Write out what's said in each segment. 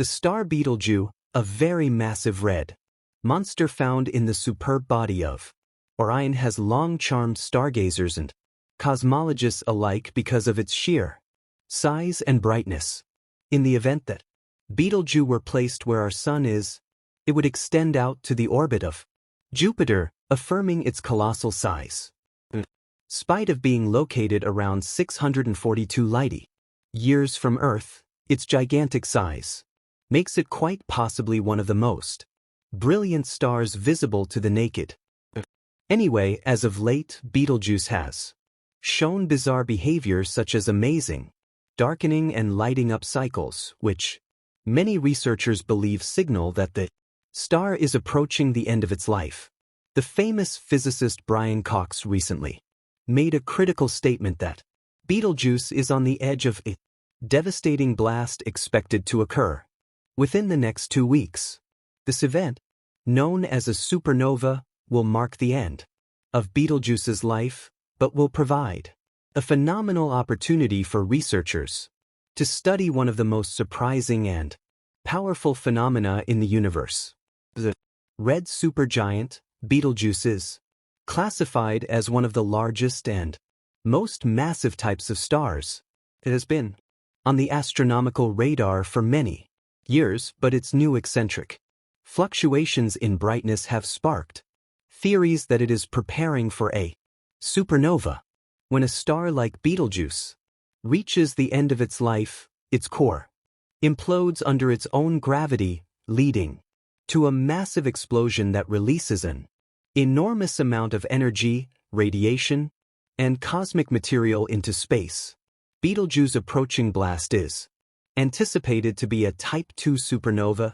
The star Betelgeuse, a very massive red monster found in the superb body of Orion, has long charmed stargazers and cosmologists alike because of its sheer size and brightness. In the event that Betelgeuse were placed where our Sun is, it would extend out to the orbit of Jupiter, affirming its colossal size. Spite of being located around 642 light-years from Earth, its gigantic size makes it quite possibly one of the most brilliant stars visible to the naked. Anyway, as of late, Betelgeuse has shown bizarre behavior such as amazing darkening and lighting up cycles, which many researchers believe signal that the star is approaching the end of its life. The famous physicist Brian Cox recently made a critical statement that Betelgeuse is on the edge of a devastating blast expected to occur within the next 2 weeks. This event, known as a supernova, will mark the end of Betelgeuse's life, but will provide a phenomenal opportunity for researchers to study one of the most surprising and powerful phenomena in the universe. The red supergiant, Betelgeuse, is classified as one of the largest and most massive types of stars. It has been on the astronomical radar for many years, but its new eccentric fluctuations in brightness have sparked theories that it is preparing for a supernova. When a star like Betelgeuse reaches the end of its life, its core implodes under its own gravity, leading to a massive explosion that releases an enormous amount of energy, radiation, and cosmic material into space. Betelgeuse's approaching blast is anticipated to be a Type 2 supernova,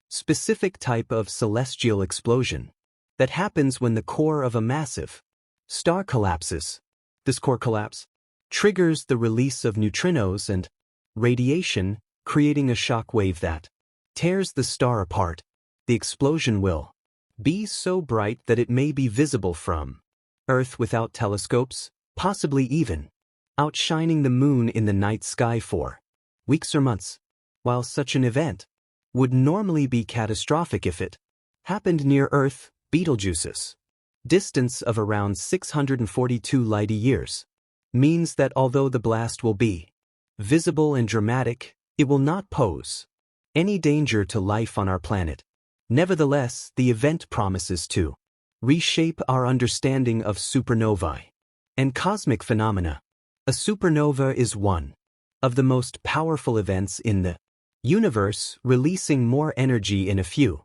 specific type of celestial explosion that happens when the core of a massive star collapses. This core collapse triggers the release of neutrinos and radiation, creating a shock wave that tears the star apart. The explosion will be so bright that it may be visible from Earth without telescopes, possibly even outshining the moon in the night sky for weeks or months. While such an event would normally be catastrophic if it happened near Earth, Betelgeuse's distance of around 642 light-years means that although the blast will be visible and dramatic, it will not pose any danger to life on our planet. Nevertheless, the event promises to reshape our understanding of supernovae and cosmic phenomena. A supernova is one of the most powerful events in the universe, releasing more energy in a few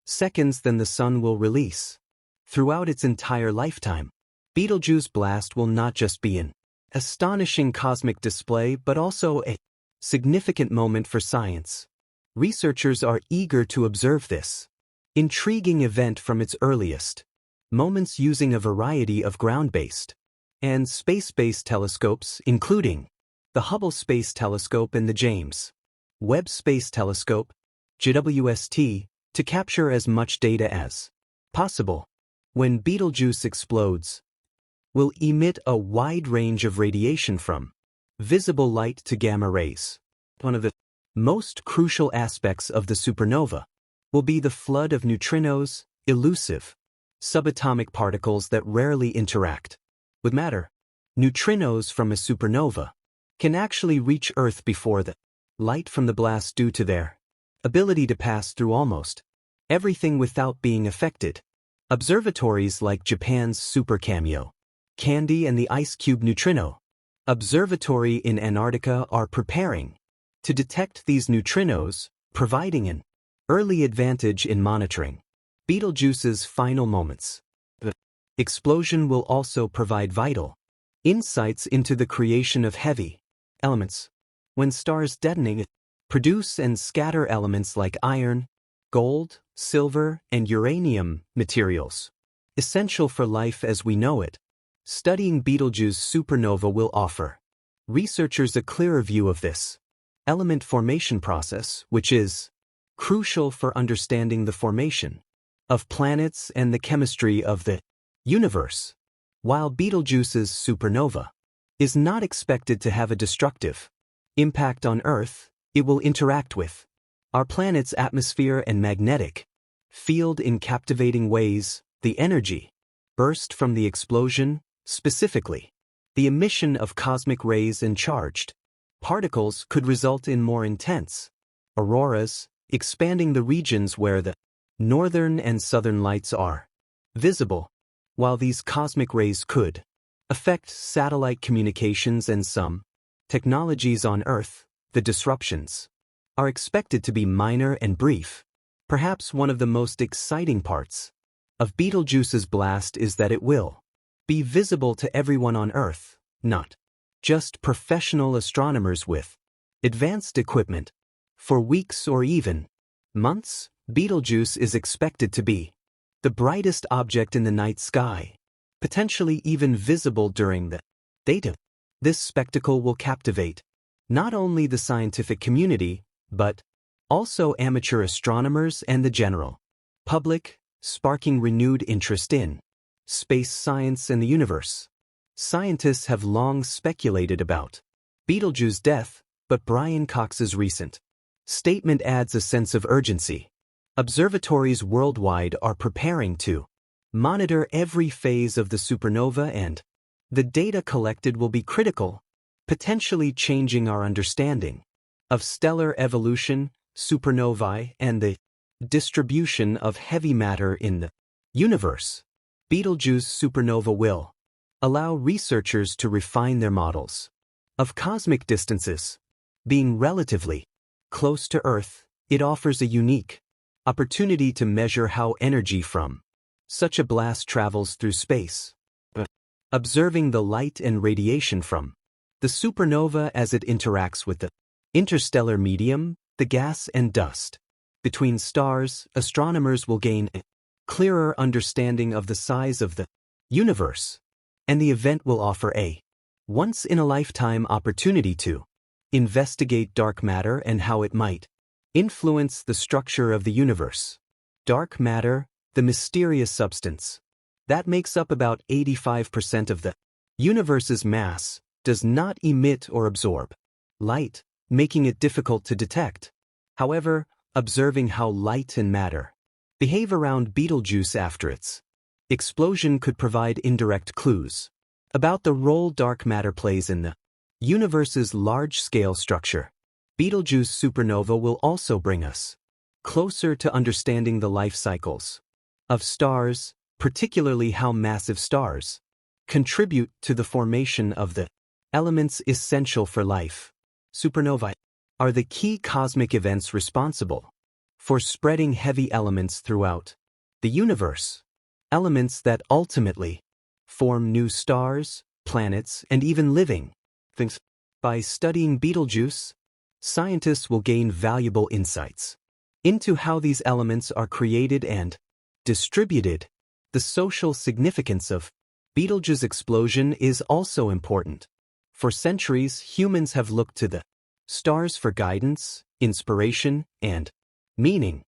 seconds than the Sun will release throughout its entire lifetime. Betelgeuse blast will not just be an astonishing cosmic display but also a significant moment for science. Researchers are eager to observe this intriguing event from its earliest moments using a variety of ground-based and space-based telescopes, including the Hubble Space Telescope and the James Webb Space Telescope, JWST, to capture as much data as possible. When Betelgeuse explodes, will emit a wide range of radiation from visible light to gamma rays. One of the most crucial aspects of the supernova will be the flood of neutrinos, elusive subatomic particles that rarely interact with matter. Neutrinos from a supernova can actually reach Earth before the light from the blast due to their ability to pass through almost everything without being affected. Observatories like Japan's SuperCameo Candy and the Ice Cube Neutrino Observatory in Antarctica are preparing to detect these neutrinos, providing an early advantage in monitoring Betelgeuse's final moments. The explosion will also provide vital insights into the creation of heavy elements. When stars detonate, produce and scatter elements like iron, gold, silver, and uranium materials, essential for life as we know it. Studying Betelgeuse supernova will offer researchers a clearer view of this element formation process, which is crucial for understanding the formation of planets and the chemistry of the universe. While Betelgeuse's supernova is not expected to have a destructive impact on Earth, it will interact with our planet's atmosphere and magnetic field in captivating ways. The energy burst from the explosion, specifically the emission of cosmic rays and charged particles, could result in more intense auroras, expanding the regions where the northern and southern lights are visible. While these cosmic rays could affect satellite communications and some technologies on Earth, the disruptions are expected to be minor and brief. Perhaps one of the most exciting parts of Betelgeuse's blast is that it will be visible to everyone on Earth, not just professional astronomers with advanced equipment. For weeks or even months, Betelgeuse is expected to be the brightest object in the night sky, potentially even visible during the daytime. This spectacle will captivate not only the scientific community, but also amateur astronomers and the general public, sparking renewed interest in space science and the universe. Scientists have long speculated about Betelgeuse's death, but Brian Cox's recent statement adds a sense of urgency. Observatories worldwide are preparing to monitor every phase of the supernova, and the data collected will be critical, potentially changing our understanding of stellar evolution, supernovae, and the distribution of heavy matter in the universe. Betelgeuse supernova will allow researchers to refine their models of cosmic distances. Being relatively close to Earth, it offers a unique opportunity to measure how energy from such a blast travels through space. Observing the light and radiation from the supernova as it interacts with the interstellar medium, the gas and dust between stars, astronomers will gain a clearer understanding of the size of the universe, and the event will offer a once-in-a-lifetime opportunity to investigate dark matter and how it might influence the structure of the universe. Dark matter, the mysterious substance that makes up about 85% of the universe's mass, does not emit or absorb light, making it difficult to detect. However, observing how light and matter behave around Betelgeuse after its explosion could provide indirect clues about the role dark matter plays in the universe's large-scale structure. Betelgeuse supernova will also bring us closer to understanding the life cycles of stars, particularly how massive stars contribute to the formation of the elements essential for life. Supernovae are the key cosmic events responsible for spreading heavy elements throughout the universe, elements that ultimately form new stars, planets, and even living things. By studying Betelgeuse, scientists will gain valuable insights into how these elements are created and distributed. The social significance of Betelgeuse's explosion is also important. For centuries, humans have looked to the stars for guidance, inspiration, and meaning.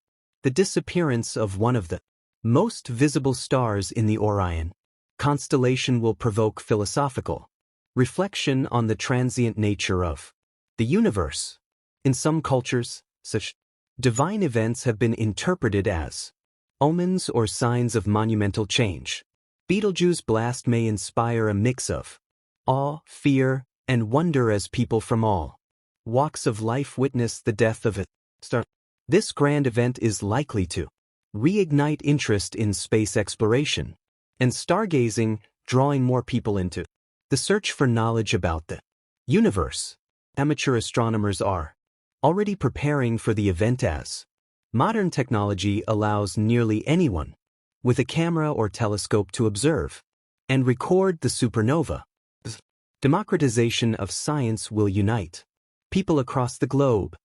The disappearance of one of the most visible stars in the Orion constellation will provoke philosophical reflection on the transient nature of the universe. In some cultures, such divine events have been interpreted as omens or signs of monumental change. Betelgeuse blast may inspire a mix of awe, fear, and wonder as people from all walks of life witness the death of a star. This grand event is likely to reignite interest in space exploration and stargazing, drawing more people into the search for knowledge about the universe. Amateur astronomers are already preparing for the event as modern technology allows nearly anyone with a camera or telescope to observe and record the supernova. The democratization of science will unite people across the globe,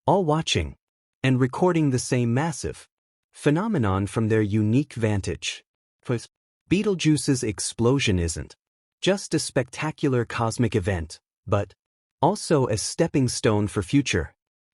all watching and recording the same massive phenomenon from their unique vantage. Betelgeuse's explosion isn't just a spectacular cosmic event, but also a stepping stone for future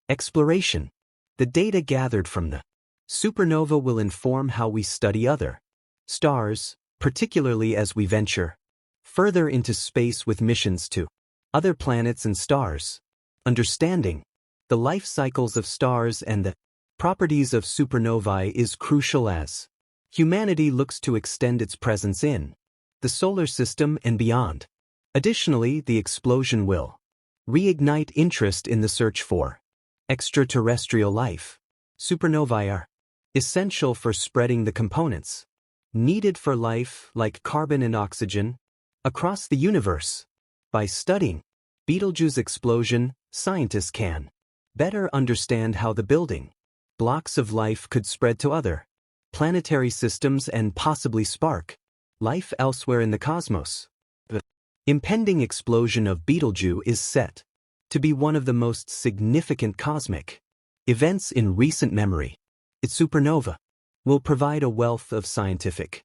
exploration. The data gathered from the supernova will inform how we study other stars, particularly as we venture further into space with missions to other planets and stars. Understanding the life cycles of stars and the properties of supernovae is crucial as humanity looks to extend its presence in the solar system and beyond. Additionally, the explosion will reignite interest in the search for extraterrestrial life. Supernovae are essential for spreading the components needed for life, like carbon and oxygen, across the universe. By studying Betelgeuse explosion, scientists can better understand how the building blocks of life could spread to other planetary systems and possibly spark life elsewhere in the cosmos. The impending explosion of Betelgeuse is set to be one of the most significant cosmic events in recent memory. Its supernova will provide a wealth of scientific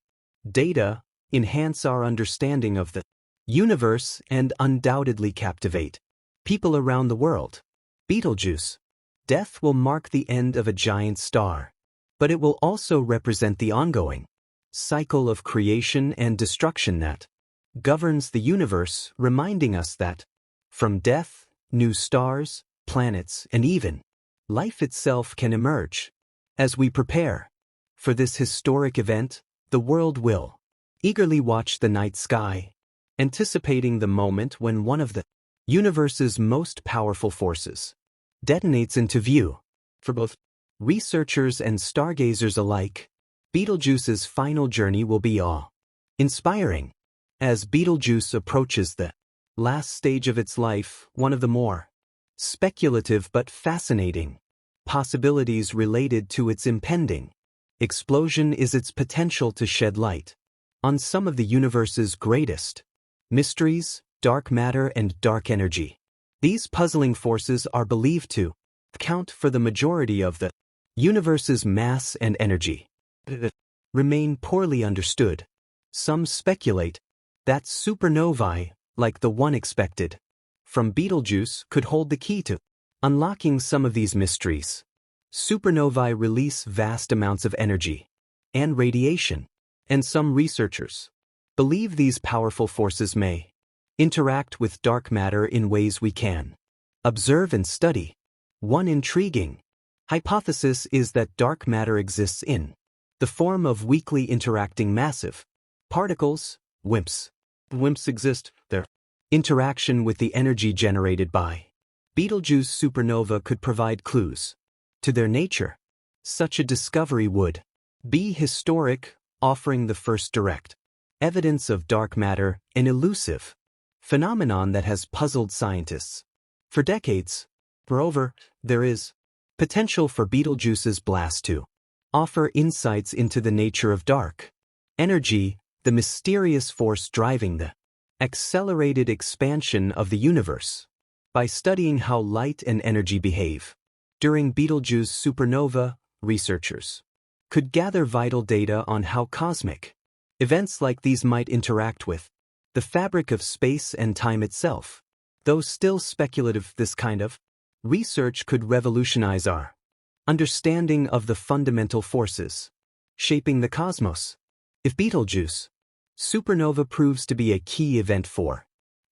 data, enhance our understanding of the universe, and undoubtedly captivate people around the world. Betelgeuse death will mark the end of a giant star, but it will also represent the ongoing cycle of creation and destruction that governs the universe, reminding us that from death, new stars, planets, and even life itself can emerge. As we prepare for this historic event, the world will eagerly watch the night sky, anticipating the moment when one of the universe's most powerful forces detonates into view. For both researchers and stargazers alike, Betelgeuse's final journey will be awe-inspiring. As Betelgeuse approaches the last stage of its life, one of the more speculative but fascinating possibilities related to its impending explosion is its potential to shed light on some of the universe's greatest mysteries, dark matter and dark energy. These puzzling forces are believed to account for the majority of the universe's mass and energy. Remain poorly understood. Some speculate that supernovae, like the one expected from Betelgeuse, could hold the key to unlocking some of these mysteries. Supernovae release vast amounts of energy and radiation, and some researchers believe these powerful forces may interact with dark matter in ways we can observe and study. One intriguing hypothesis is that dark matter exists in the form of weakly interacting massive particles, WIMPs. WIMPs exist. Their interaction with the energy generated by Betelgeuse supernova could provide clues to their nature. Such a discovery would be historic, offering the first direct evidence of dark matter, an elusive phenomenon that has puzzled scientists for decades. Moreover, there is potential for Betelgeuse's blast to offer insights into the nature of dark energy, the mysterious force driving the accelerated expansion of the universe. By studying how light and energy behave during Betelgeuse supernova, researchers could gather vital data on how cosmic events like these might interact with the fabric of space and time itself. Though still speculative, this kind of research could revolutionize our understanding of the fundamental forces shaping the cosmos. If Betelgeuse supernova proves to be a key event for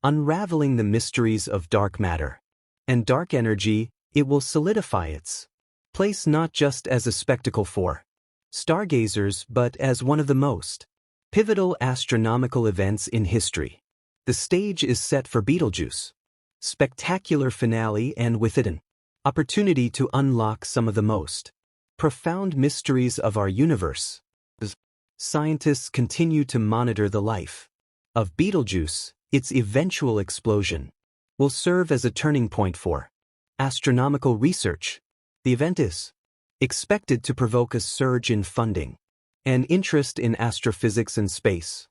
unraveling the mysteries of dark matter and dark energy, it will solidify its place not just as a spectacle for stargazers but as one of the most pivotal astronomical events in history. The stage is set for Betelgeuse spectacular finale, and with it an opportunity to unlock some of the most profound mysteries of our universe. As scientists continue to monitor the life of Betelgeuse, its eventual explosion will serve as a turning point for astronomical research. The event is expected to provoke a surge in funding and interest in astrophysics and space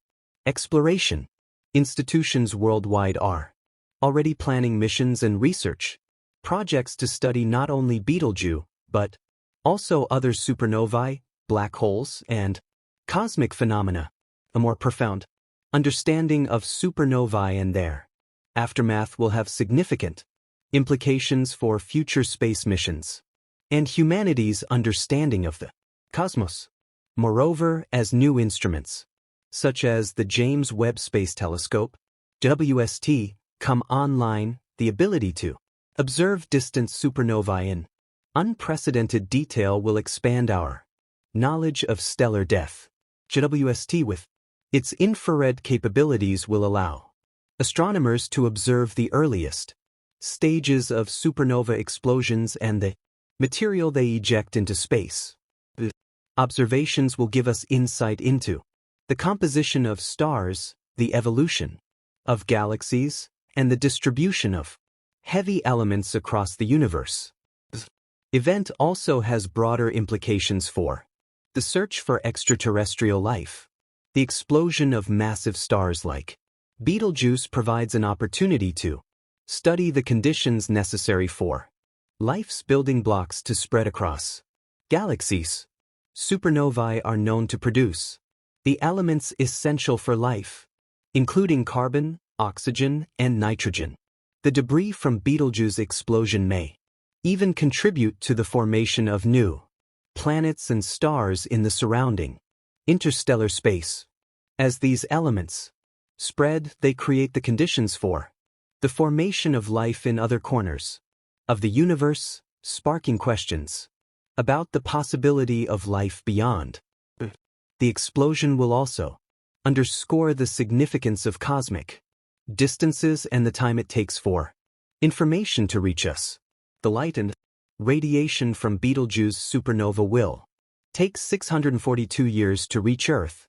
exploration. Institutions worldwide are already planning missions and research projects to study not only Betelgeuse, but also other supernovae, black holes, and cosmic phenomena. A more profound understanding of supernovae and their aftermath will have significant implications for future space missions and humanity's understanding of the cosmos. Moreover, as new instruments, such as the James Webb Space Telescope, WST, come online, the ability to observe distant supernovae in unprecedented detail will expand our knowledge of stellar death. JWST with its infrared capabilities will allow astronomers to observe the earliest stages of supernova explosions and the material they eject into space. The observations will give us insight into the composition of stars, the evolution of galaxies, and the distribution of heavy elements across the universe. The event also has broader implications for the search for extraterrestrial life. The explosion of massive stars like Betelgeuse provides an opportunity to study the conditions necessary for life's building blocks to spread across galaxies. Supernovae are known to produce the elements essential for life, including carbon, oxygen, and nitrogen. The debris from Betelgeuse explosion may even contribute to the formation of new planets and stars in the surrounding interstellar space. As these elements spread, they create the conditions for the formation of life in other corners of the universe, sparking questions about the possibility of life beyond. The explosion will also underscore the significance of cosmic distances and the time it takes for information to reach us. The light and radiation from Betelgeuse supernova will take 642 years to reach Earth,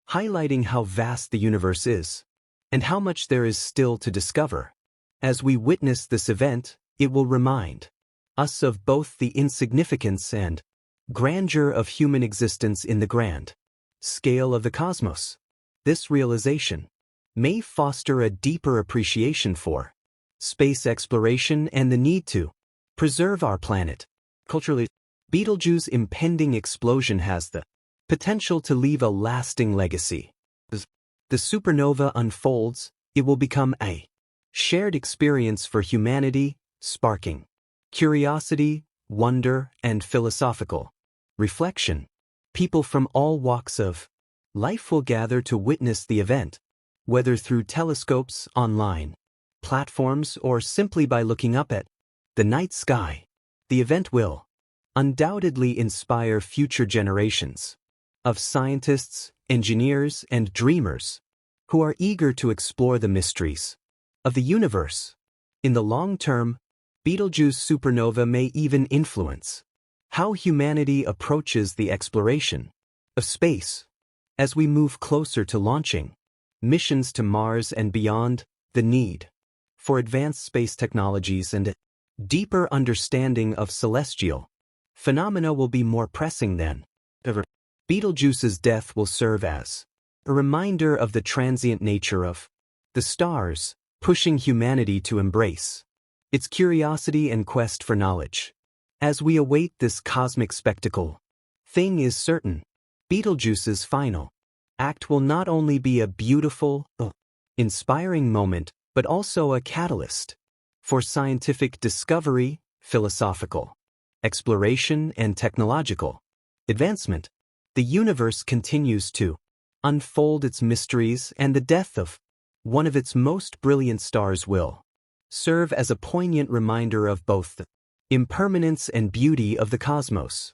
highlighting how vast the universe is and how much there is still to discover. As we witness this event, it will remind us of both the insignificance and grandeur of human existence in the grand scale of the cosmos. This realization may foster a deeper appreciation for space exploration and the need to preserve our planet. Culturally, Betelgeuse's impending explosion has the potential to leave a lasting legacy. As the supernova unfolds, it will become a shared experience for humanity, sparking curiosity, wonder, and philosophical reflection. People from all walks of life will gather to witness the event, whether through telescopes, online platforms, or simply by looking up at the night sky. The event will undoubtedly inspire future generations of scientists, engineers, and dreamers who are eager to explore the mysteries of the universe. In the long term, Betelgeuse supernova may even influence how humanity approaches the exploration of space. As we move closer to launching missions to Mars and beyond, the need for advanced space technologies and a deeper understanding of celestial phenomena will be more pressing than ever. Betelgeuse's death will serve as a reminder of the transient nature of the stars, pushing humanity to embrace its curiosity and quest for knowledge. As we await this cosmic spectacle, thing is certain: Betelgeuse's final act will not only be a beautiful, inspiring moment, but also a catalyst for scientific discovery, philosophical exploration, and technological advancement. The universe continues to unfold its mysteries, and the death of one of its most brilliant stars will serve as a poignant reminder of both the impermanence and beauty of the cosmos.